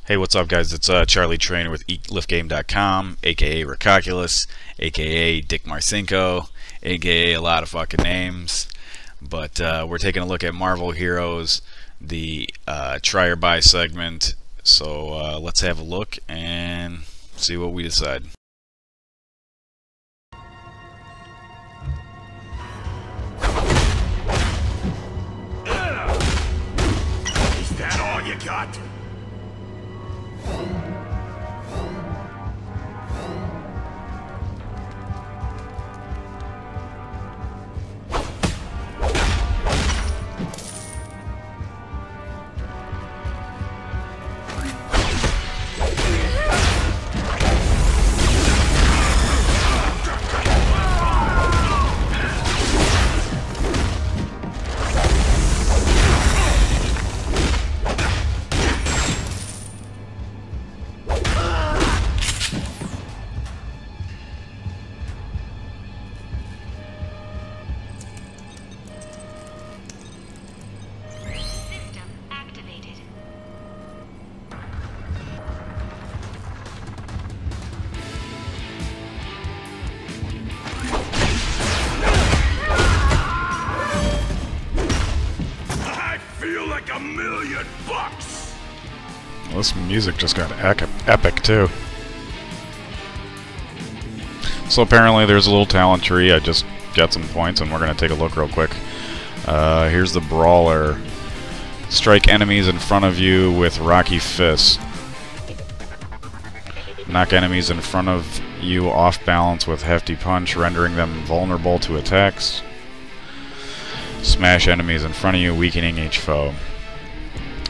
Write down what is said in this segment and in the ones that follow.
Hey, what's up, guys? It's Charlie Trainer with EatLiftGame.com, aka Rockoculus, aka Dick Marcinko, aka a lot of fucking names. But we're taking a look at Marvel Heroes, the try or buy segment. So let's have a look and see what we decide. Is that all you got? System activated. I feel like $1,000,000. Well, this music just got epic too. So apparently there's a little talent tree. I just got some points and we're going to take a look real quick. Here's the Brawler. Strike enemies in front of you with Rocky Fists. Knock enemies in front of you off balance with Hefty Punch, rendering them vulnerable to attacks. Smash enemies in front of you, weakening each foe.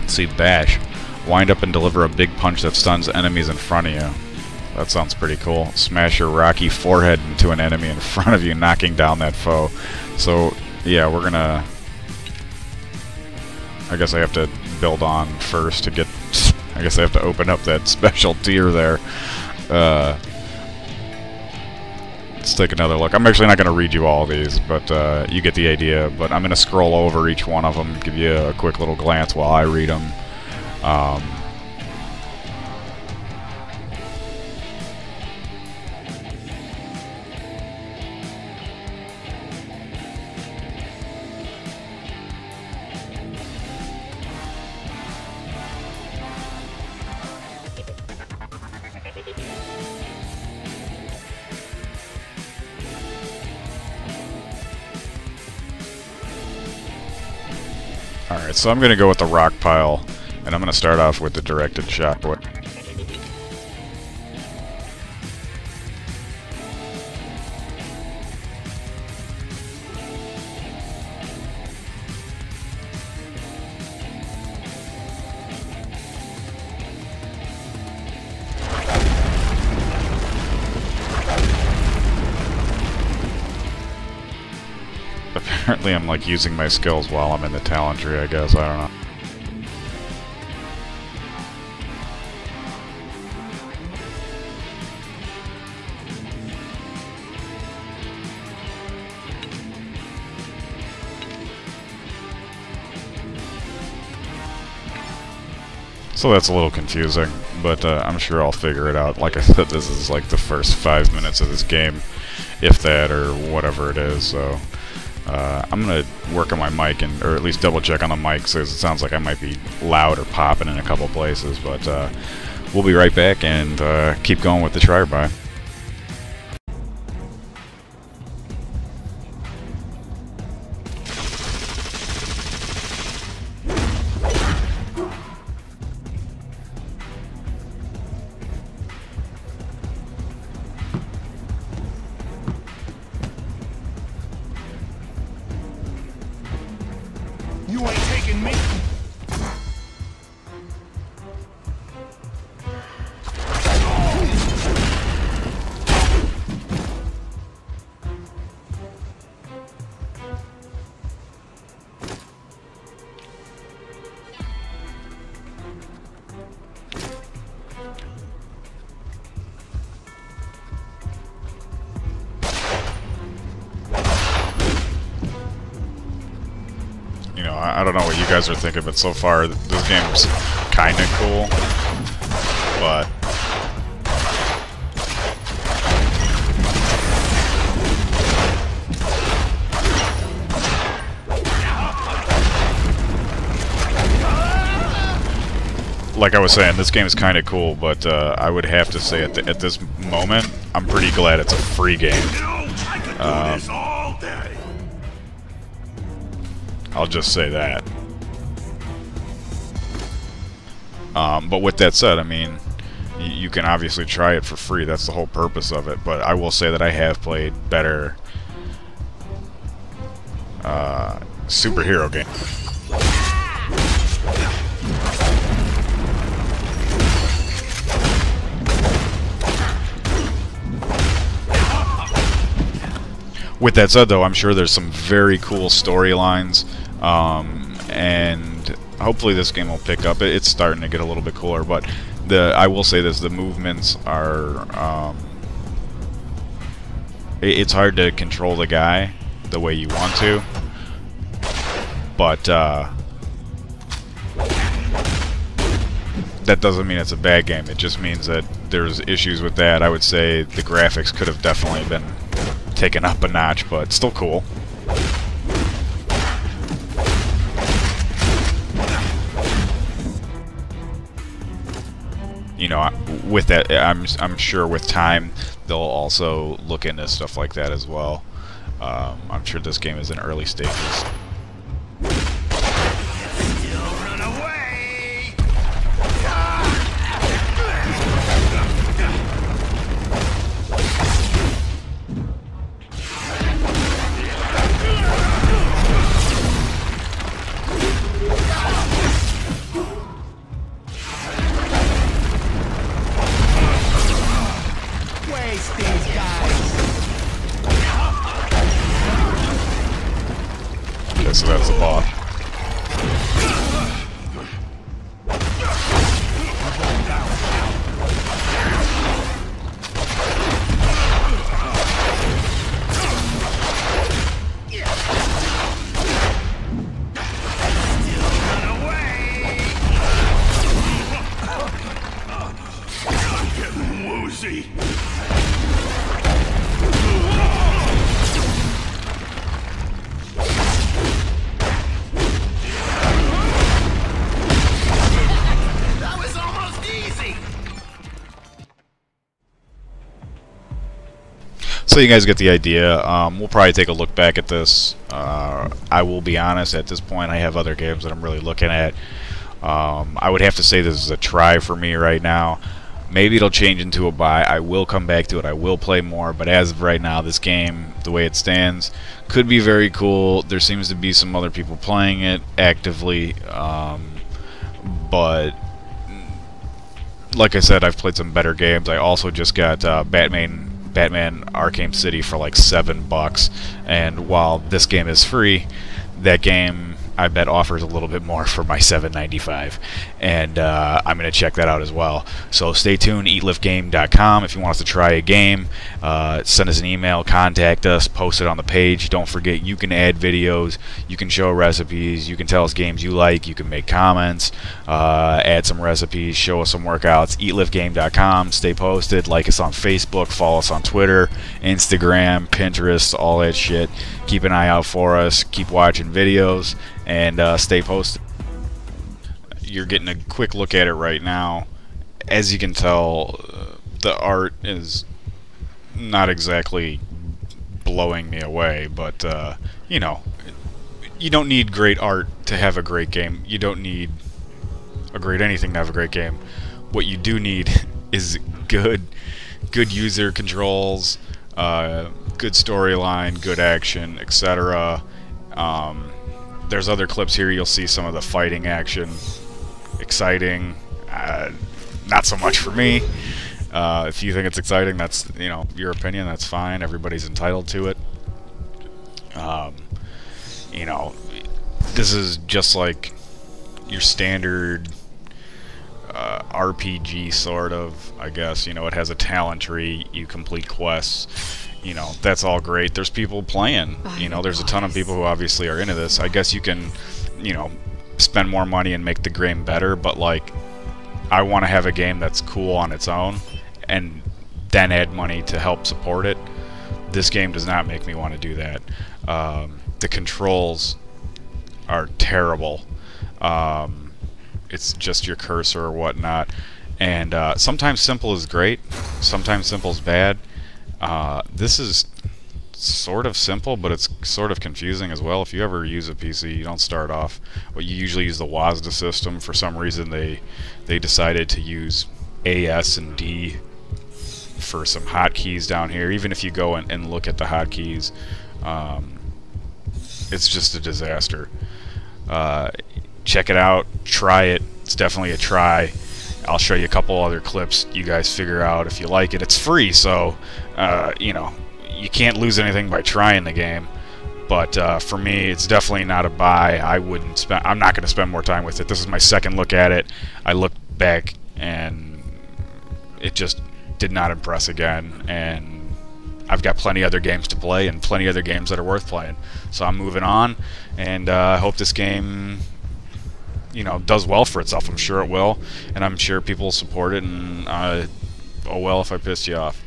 Let's see, Bash. Wind up and deliver a big punch that stuns enemies in front of you. That sounds pretty cool. Smash your Rocky forehead into an enemy in front of you, knocking down that foe. So, yeah, we're gonna... I guess I have to build on first to get... I guess I have to open up that special tier there. Let's take another look. I'm actually not going to read you all these, but you get the idea. But I'm going to scroll over each one of them, give you a quick little glance while I read them. Alright, so I'm going to go with the rock pile, and I'm going to start off with the directed shot. Apparently I'm like using my skills while I'm in the talent tree, I guess, I don't know. So that's a little confusing, but I'm sure I'll figure it out. Like I said, this is like the first 5 minutes of this game, if that, or whatever it is, so... I'm gonna work on my mic, or at least double check on the mic, because it sounds like I might be loud or popping in a couple places, but we'll be right back and keep going with the try or buy. You ain't taking me. I don't know what you guys are thinking, but so far this game's kinda cool. but like I was saying, this game is kind of cool, but I would have to say at this moment, I'm pretty glad it's a free game. You know, I could do this all day. I'll just say that. But with that said, I mean, you can obviously try it for free. That's the whole purpose of it. But I will say that I have played better superhero games. With that said, though, I'm sure there's some very cool storylines, and hopefully this game will pick up. It's starting to get a little bit cooler, but I will say this: the movements are. It's hard to control the guy the way you want to, but that doesn't mean it's a bad game. It just means that there's issues with that. I would say the graphics could have definitely been taken up a notch, but still cool. You know, with that, I'm sure with time they'll also look into stuff like that as well. I'm sure this game is in early stages. So that's the boss. I'm getting woozy. So you guys get the idea. We'll probably take a look back at this. I will be honest, at this point I have other games that I'm really looking at. I would have to say this is a try for me right now. Maybe it'll change into a buy. I will come back to it. I will play more, but as of right now, this game, the way it stands, could be very cool. There seems to be some other people playing it actively, but like I said, I've played some better games. I also just got Batman Arkham City for like $7, and while this game is free, that game I bet offers a little bit more for my $7.95, and I'm going to check that out as well. So stay tuned, eatliftgame.com. If you want us to try a game, send us an email, contact us, post it on the page. Don't forget, you can add videos, you can show recipes, you can tell us games you like, you can make comments, add some recipes, show us some workouts. eatliftgame.com. Stay posted, like us on Facebook, follow us on Twitter, Instagram, Pinterest, all that shit. Keep an eye out for us, keep watching videos, and stay posted. You're getting a quick look at it right now. As you can tell, the art is not exactly blowing me away, but you know, you don't need great art to have a great game. You don't need a great anything to have a great game. What you do need is good user controls, good storyline, good action, etc. There's other clips here. You'll see some of the fighting action. Exciting. Not so much for me. If you think it's exciting, that's, you know, your opinion. That's fine. Everybody's entitled to it. You know, this is just like your standard RPG sort of, I guess. You know, it has a talent tree. You complete quests. You know, that's all great. There's people playing. You know, there's a ton of people who obviously are into this. I guess you can, you know, spend more money and make the game better, but like, I want to have a game that's cool on its own and then add money to help support it. This game does not make me want to do that. The controls are terrible. It's just your cursor or whatnot, and sometimes simple is great, sometimes simple is bad. This is sort of simple, but it's sort of confusing as well. If you ever use a PC, you don't start off. Well, you usually use the WASD system. For some reason, they decided to use A, S, and D for some hotkeys down here. Even if you go and look at the hotkeys, it's just a disaster. Check it out, try it. It's definitely a try. I'll show you a couple other clips. You guys figure out if you like it. It's free, so you know, you can't lose anything by trying the game. But for me, it's definitely not a buy. I'm not going to spend more time with it. This is my second look at it. I looked back and it just did not impress again. And I've got plenty other games to play and plenty other games that are worth playing. So I'm moving on, and I hope this game, you know, does well for itself. I'm sure it will, and I'm sure people will support it. And oh well if I pissed you off.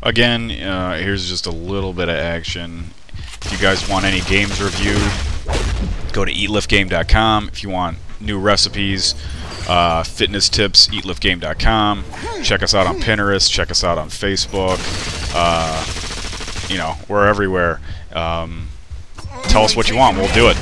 Again, here's just a little bit of action. If you guys want any games reviewed, go to eatliftgame.com. If you want new recipes, fitness tips, eatliftgame.com. Check us out on Pinterest. Check us out on Facebook. You know, we're everywhere. Tell us what you want. We'll do it.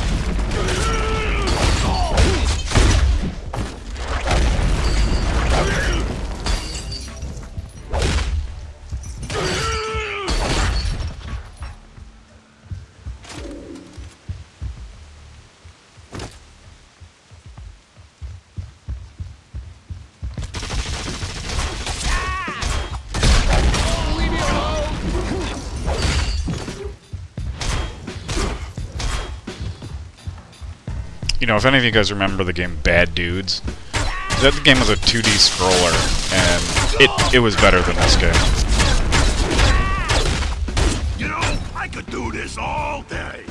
You know, if any of you guys remember the game Bad Dudes, that game was a 2D scroller, and it was better than this game. You know, I could do this all day.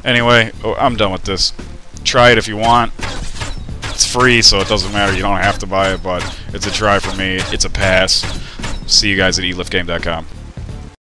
Anyway, I'm done with this. Try it if you want. It's free, so it doesn't matter. You don't have to buy it, but it's a try for me. It's a pass. See you guys at eatliftgame.com.